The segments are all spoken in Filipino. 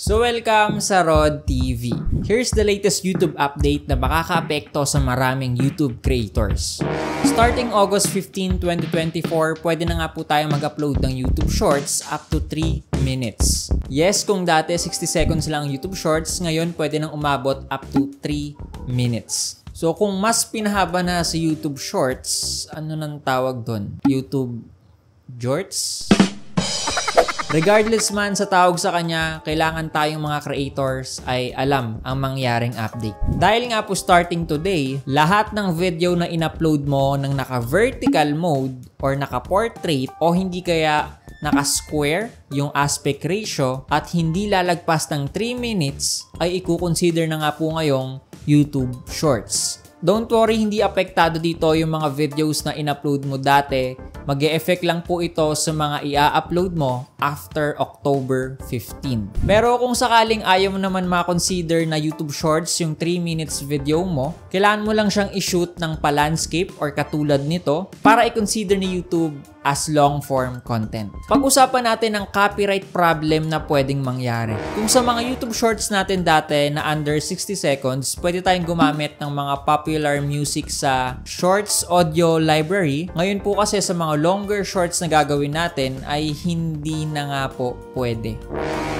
So welcome sa Rod TV. Here's the latest YouTube update na makakaapekto sa maraming YouTube creators. Starting August 15, 2024, pwede na nga po tayo mag-upload ng YouTube Shorts up to 3 minutes. Yes, kung dati 60 seconds lang YouTube Shorts, ngayon pwede nang umabot up to 3 minutes. So kung mas pinahaba na sa YouTube Shorts, ano nang tawag doon? YouTube Jorts? Regardless man sa tawag sa kanya, kailangan tayong mga creators ay alam ang mangyaring update. Dahil nga po starting today, lahat ng video na in-upload mo ng naka-vertical mode or naka-portrait o hindi kaya naka-square yung aspect ratio at hindi lalagpas ng 3 minutes ay i-consider na nga po ngayong YouTube Shorts. Don't worry, hindi apektado dito yung mga videos na in-upload mo dati. Mag-e-effect lang po ito sa mga i-upload mo after October 15. Pero kung sakaling ayaw mo naman ma-consider na YouTube Shorts yung 3 minutes video mo, kailangan mo lang siyang i-shoot ng pa-landscape or katulad nito para i-consider ni YouTube as long-form content. Pag-usapan natin ang copyright problem na pwedeng mangyari. Kung sa mga YouTube Shorts natin dati na under 60 seconds, pwede tayong gumamit ng mga popular music sa Shorts Audio Library. Ngayon po kasi sa mga longer shorts na gagawin natin ay hindi na nga po pwede.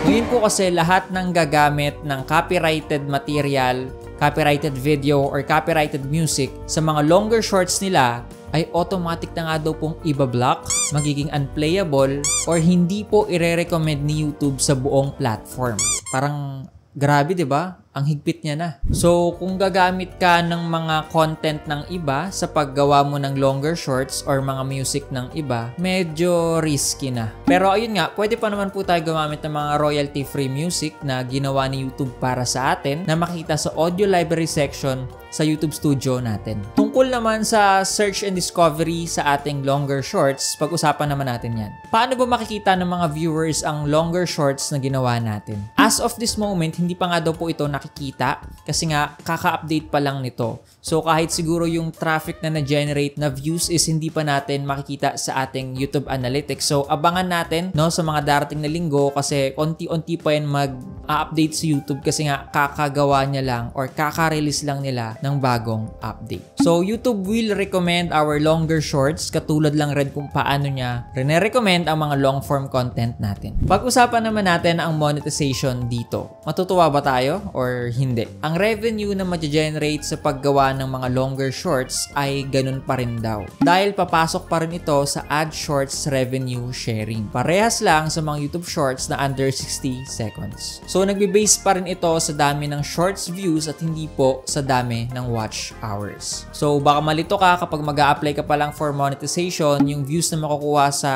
Ngayon po kasi lahat ng gagamit ng copyrighted material, copyrighted video, or copyrighted music sa mga longer shorts nila ay automatic na nga daw pong ibablock, magiging unplayable, or hindi po ire-recommend ni YouTube sa buong platform. Parang grabe, 'di ba? Ang higpit niya na. So, kung gagamit ka ng mga content ng iba sa paggawa mo ng longer shorts or mga music ng iba, medyo risky na. Pero ayun nga, pwede pa naman po tayo gumamit ng mga royalty-free music na ginawa ni YouTube para sa atin na makita sa audio library section sa YouTube Studio natin. Tungkol naman sa search and discovery sa ating longer shorts, pag-usapan naman natin yan. Paano ba makikita ng mga viewers ang longer shorts na ginawa natin? As of this moment, hindi pa nga daw po ito nakikita kasi nga kaka-update pa lang nito. So kahit siguro yung traffic na na-generate na views is hindi pa natin makikita sa ating YouTube Analytics. So abangan natin no sa mga darating na linggo kasi konti-unti pa yan mag-update sa YouTube kasi nga kakagawa niya lang or kaka-release lang nila ng bagong update. So YouTube will recommend our longer shorts katulad lang rin kung paano niya rene-recommend ang mga long form content natin. Pag-usapan naman natin ang monetization dito. Matutuwa ba tayo or hindi? Ang revenue na ma-generate sa paggawa ng mga longer shorts ay ganun pa rin daw. Dahil papasok pa rin ito sa ad shorts revenue sharing. Parehas lang sa mga YouTube shorts na under 60 seconds. So nagbe-base pa rin ito sa dami ng shorts views at hindi po sa dami ng watch hours. So baka malito ka kapag mag-a-apply ka pa lang for monetization, yung views na makukuha sa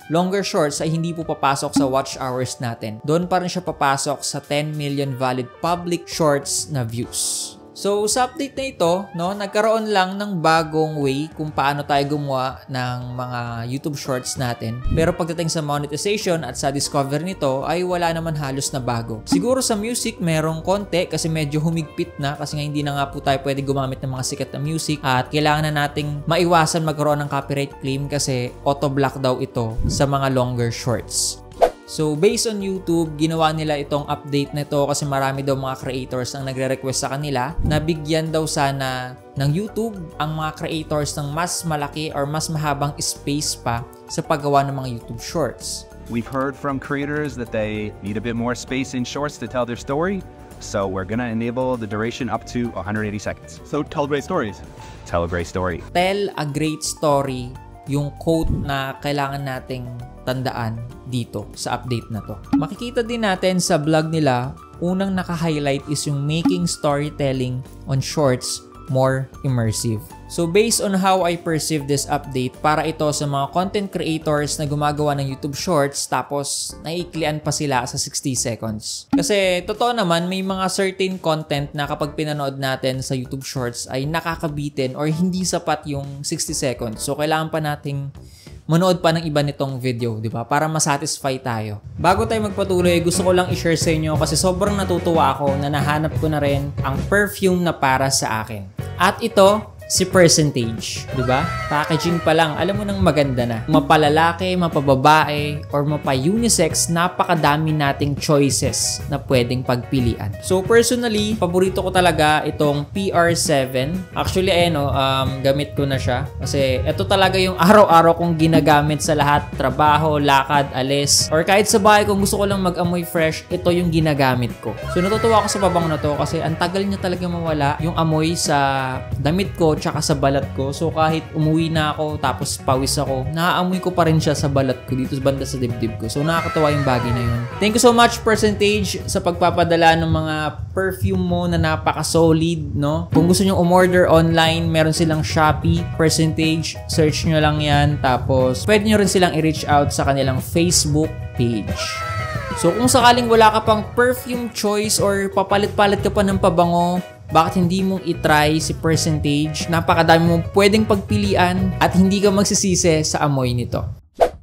longer shorts ay hindi po papasok sa watch hours natin. Doon pa rin siya papasok sa 10 million valid public shorts na views. So sa update na ito, no, nagkaroon lang ng bagong way kung paano tayo gumawa ng mga YouTube shorts natin. Pero pagdating sa monetization at sa discover nito ay wala naman halos na bago. Siguro sa music merong konti kasi medyo humigpit na kasi nga hindi na nga po tayo pwede gumamit ng mga sikat na music at kailangan na nating maiwasan magkaroon ng copyright claim kasi auto-block daw ito sa mga longer shorts. So, based on YouTube, ginawa nila itong update na ito kasi marami daw mga creators ang nagre-request sa kanila na bigyan daw sana ng YouTube ang mga creators ng mas malaki or mas mahabang space pa sa paggawa ng mga YouTube Shorts. We've heard from creators that they need a bit more space in Shorts to tell their story, so we're gonna enable the duration up to 180 seconds. So, tell great stories. Tell a great story. Tell a great story, yung quote na kailangan nating tandaan dito sa update na to. Makikita din natin sa vlog nila, unang naka-highlight is yung making storytelling on shorts more immersive. So based on how I perceive this update, para ito sa mga content creators na gumagawa ng YouTube Shorts tapos naiiklian pa sila sa 60 seconds. Kasi totoo naman may mga certain content na kapag pinanood natin sa YouTube Shorts ay nakakabitin or hindi sapat yung 60 seconds. So kailangan pa nating manood pa ng iba nitong video, di ba? Para masatisfy tayo. Bago tayo magpatuloy, gusto ko lang i-share sa inyo kasi sobrang natutuwa ako na nahanap ko na rin ang perfume na para sa akin. At ito si Percentage, di ba? Packaging pa lang, alam mo nang maganda na. Mapalalaki, mapababae, or mapa-unisex, napakadami nating choices na pwedeng pagpilian. So personally, paborito ko talaga itong PR7. Actually, gamit ko na siya. Kasi ito talaga yung araw-araw kong ginagamit sa lahat. Trabaho, lakad, alis, or kahit sa bahay kung gusto ko lang mag-amoy fresh, ito yung ginagamit ko. So natutuwa ako sa pabango na to kasi ang tagal niya talaga mawala yung amoy sa damit ko tsaka sa balat ko. So kahit umuwi na ako tapos pawis ako, naaamoy ko pa rin siya sa balat ko dito sa banda sa dibdib ko. So nakakatawa yung bagay na yun. Thank you so much Percentage sa pagpapadala ng mga perfume mo na napaka-solid, no? Kung gusto nyo umorder online, meron silang Shopee, Percentage, search nyo lang yan. Tapos pwede nyo rin silang i-reach out sa kanilang Facebook page. So kung sakaling wala ka pang perfume choice or papalit-palit ka pa ng pabango, bakit hindi mong itry si Percentage? Napakadami mong pwedeng pagpilian at hindi ka magsisisi sa amoy nito.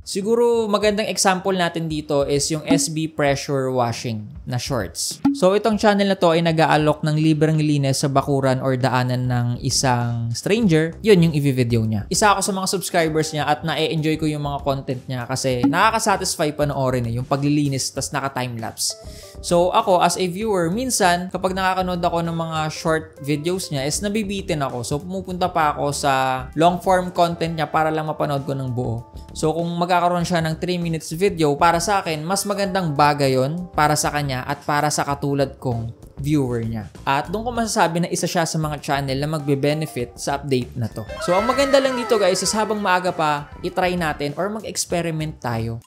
Siguro magandang example natin dito is yung SB Pressure Washing na shorts. So itong channel na to ay nag-aalok ng libreng linis sa bakuran or daanan ng isang stranger. Yun yung i-video niya. Isa ako sa mga subscribers niya at na-enjoy ko yung mga content niya kasi nakaka-satisfy panoorin yung paglilinis tas naka-timelapse. So ako as a viewer, minsan kapag nakakanood ako ng mga short videos niya is nabibitin ako. So pumupunta pa ako sa long form content niya para lang mapanood ko ng buo. So kung magkakaroon siya ng 3 minutes video, para sa akin, mas magandang bagay yon para sa kanya at para sa katulad kong viewer niya. At doon ko masasabi na isa siya sa mga channel na magbe-benefit sa update na to. So ang maganda lang dito guys is habang maaga pa, itry natin or mag-experiment tayo.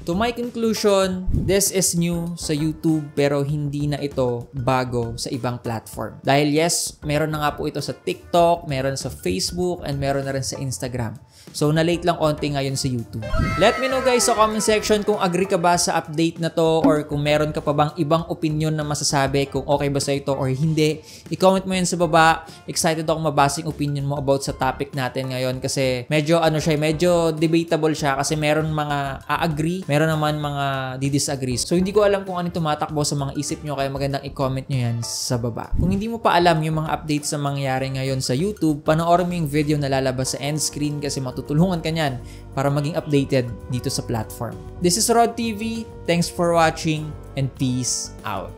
To my conclusion, this is new sa YouTube pero hindi na ito bago sa ibang platform. Dahil yes, meron na nga po ito sa TikTok, meron sa Facebook, and meron na rin sa Instagram. So, na-late lang konti ngayon sa YouTube. Let me know guys sa comment section kung agree ka ba sa update na to or kung meron ka pa bang ibang opinion na masasabi kung okay ba sa ito or hindi. I-comment mo yan sa baba. Excited ako mabasa yung opinion mo about sa topic natin ngayon kasi medyo medyo debatable siya kasi meron mga a-agree, meron naman mga di-disagree. So, hindi ko alam kung ano tumatakbo sa mga isip nyo kaya magandang i-comment nyo yan sa baba. Kung hindi mo pa alam yung mga updates sa mangyayari ngayon sa YouTube, panoorin mo yung video na lalabas sa end screen kasi matutulungan ka niyan para maging updated dito sa platform. This is Rod TV. Thanks for watching and peace out.